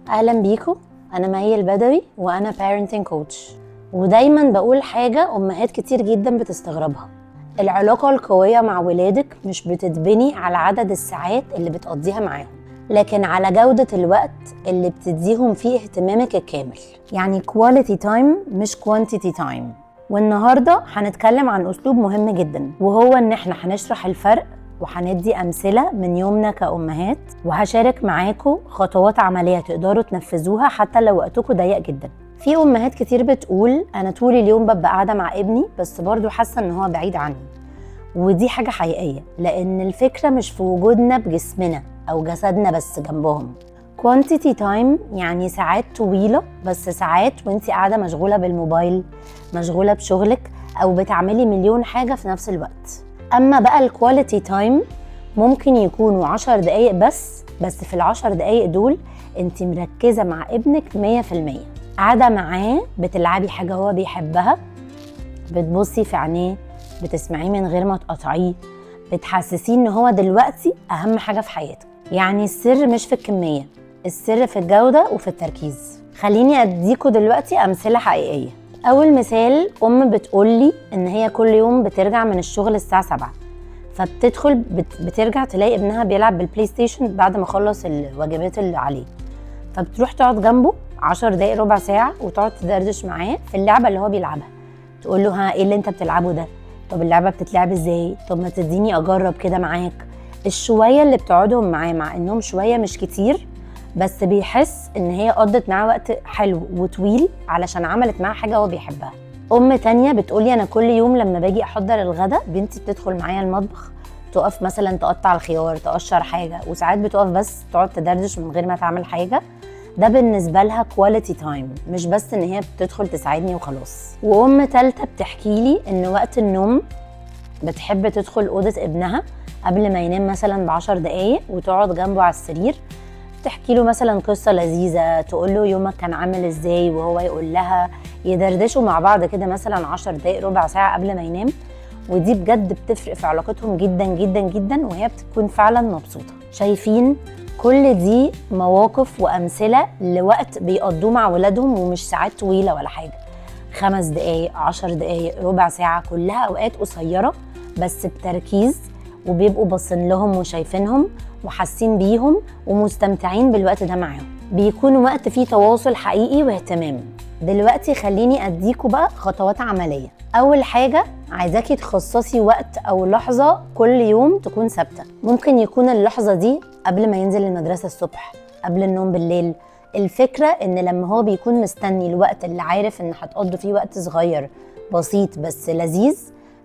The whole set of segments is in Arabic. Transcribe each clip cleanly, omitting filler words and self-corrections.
اهلا بيكم. انا مي البدوي وانا parenting coach، ودايما بقول حاجه امهات كتير جدا بتستغربها: العلاقه القويه مع ولادك مش بتتبني على عدد الساعات اللي بتقضيها معاهم، لكن على جوده الوقت اللي بتديهم فيه اهتمامك الكامل. يعني quality time مش quantity time. والنهارده هنتكلم عن اسلوب مهم جدا، وهو ان احنا هنشرح الفرق وهندي أمثلة من يومنا كأمهات، وهشارك معاكم خطوات عملية تقدروا تنفذوها حتى لو وقتكم ضيق جدا. في أمهات كتير بتقول أنا طول اليوم ببقى قاعدة مع ابني بس برضو حاسة إن هو بعيد عني، ودي حاجة حقيقية، لأن الفكرة مش في وجودنا بجسمنا أو جسدنا بس جنبهم. quantity time يعني ساعات طويلة، بس ساعات وانتي قاعدة مشغولة بالموبايل، مشغولة بشغلك، أو بتعملي مليون حاجة في نفس الوقت. أما بقى الكواليتي تايم ممكن يكونوا 10 دقايق بس في ال10 دقايق دول انت مركزة مع ابنك 100%، قاعدة معاه بتلعبي حاجة هو بيحبها، بتبصي في عينيه، بتسمعيه من غير ما تقطعيه، بتحسسيه ان هو دلوقتي أهم حاجة في حياتك. يعني السر مش في الكمية، السر في الجودة وفي التركيز. خليني أديكوا دلوقتي أمثلة حقيقية. أول مثال، أم بتقولي إن هي كل يوم بترجع من الشغل الساعة 7، فبتدخل بترجع تلاقي ابنها بيلعب بالبلاي ستيشن بعد ما خلص الواجبات اللي عليه، فبتروح تقعد جنبه 10 دقايق ربع ساعة وتقعد تدردش معاه في اللعبة اللي هو بيلعبها. تقول له ها ايه اللي انت بتلعبه ده؟ طب اللعبة بتتلعب ازاي؟ طب ما تديني اجرب كده معاك. الشوية اللي بتقعدهم معاه، مع انهم شوية مش كتير، بس بيحس ان هي قضت معاه وقت حلو وطويل علشان عملت معاه حاجة هو بيحبها. ام تانية بتقولي انا كل يوم لما باجي احضر الغدا بنتي بتدخل معايا المطبخ، تقف مثلا تقطع الخيار، تقشر حاجة، وساعات بتقف بس تقعد تدردش من غير ما تعمل حاجة. ده بالنسبة لها كواليتي تايم، مش بس ان هي بتدخل تساعدني وخلاص. وام تالتة بتحكيلي ان وقت النوم بتحب تدخل أوضة ابنها قبل ما ينام مثلا ب10 دقايق وتقعد جنبه على السرير، تحكي له مثلا قصة لذيذة، تقول له يومك كان عامل ازاي وهو يقول لها، يدردشوا مع بعض كده مثلا 10 دقايق ربع ساعة قبل ما ينام. ودي بجد بتفرق في علاقتهم جدا جدا جدا، وهي بتكون فعلا مبسوطة. شايفين؟ كل دي مواقف وأمثلة لوقت بيقضوه مع ولادهم، ومش ساعات طويلة ولا حاجة، 5 دقايق، 10 دقايق، ربع ساعة، كلها أوقات قصيرة بس بتركيز، وبيبقوا باصين لهم وشايفينهم وحاسين بيهم ومستمتعين بالوقت ده معاهم. بيكون وقت فيه تواصل حقيقي واهتمام. دلوقتي خليني أديكوا بقى خطوات عملية. أول حاجة، عايزاكي تخصصي وقت أو لحظة كل يوم تكون ثابتة. ممكن يكون اللحظة دي قبل ما ينزل المدرسة الصبح، قبل النوم بالليل. الفكرة إن لما هو بيكون مستني الوقت اللي عارف إن هتقضوا فيه وقت صغير بسيط بس لذيذ،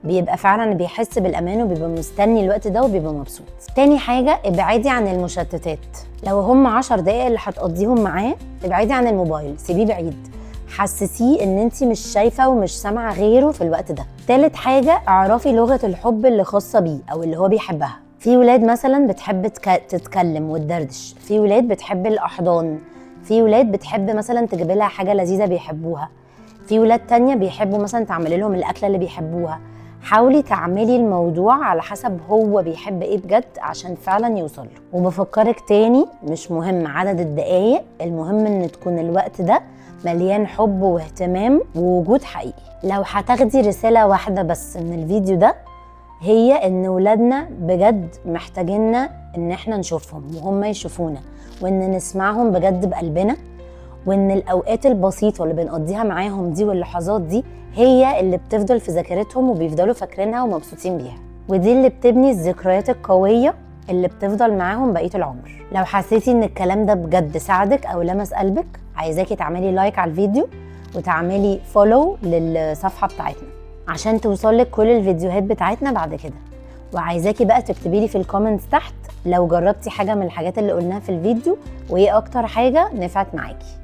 بيبقى فعلا بيحس بالأمان وبيبقى مستني الوقت ده وبيبقى مبسوط. تاني حاجة، ابعدي عن المشتتات. لو هم 10 دقايق اللي هتقضيهم معاه، ابعدي عن الموبايل، سيبيه بعيد، حسسيه ان انتي مش شايفة ومش سامعة غيره في الوقت ده. تالت حاجة، اعرفي لغة الحب اللي خاصة بيه او اللي هو بيحبها. في ولاد مثلا بتحب تتكلم وتدردش، في ولاد بتحب الأحضان، في ولاد بتحب مثلا تجيب لها حاجة لذيذة بيحبوها، في ولاد تانية بيحبوا مثلا تعملي لهم الأكلة اللي بيحبوها. حاولي تعملي الموضوع على حسب هو بيحب ايه بجد عشان فعلا يوصل له. وبفكرك تاني، مش مهم عدد الدقايق، المهم ان تكون الوقت ده مليان حب واهتمام ووجود حقيقي. لو هتاخدي رسالة واحدة بس من الفيديو ده، هي ان ولادنا بجد محتاجيننا ان احنا نشوفهم وهم يشوفونا، وان نسمعهم بجد بقلبنا، وان الاوقات البسيطه اللي بنقضيها معاهم دي واللحظات دي هي اللي بتفضل في ذاكرتهم وبيفضلوا فاكرينها ومبسوطين بيها، ودي اللي بتبني الذكريات القويه اللي بتفضل معاهم بقيه العمر. لو حسيتي ان الكلام ده بجد ساعدك او لمس قلبك، عايزاكي تعملي لايك على الفيديو وتعملي فولو للصفحه بتاعتنا عشان توصلك كل الفيديوهات بتاعتنا بعد كده. وعايزاكي بقى تكتبي لي في الكومنتس تحت لو جربتي حاجه من الحاجات اللي قلناها في الفيديو، وايه اكتر حاجه نفعت معاكي.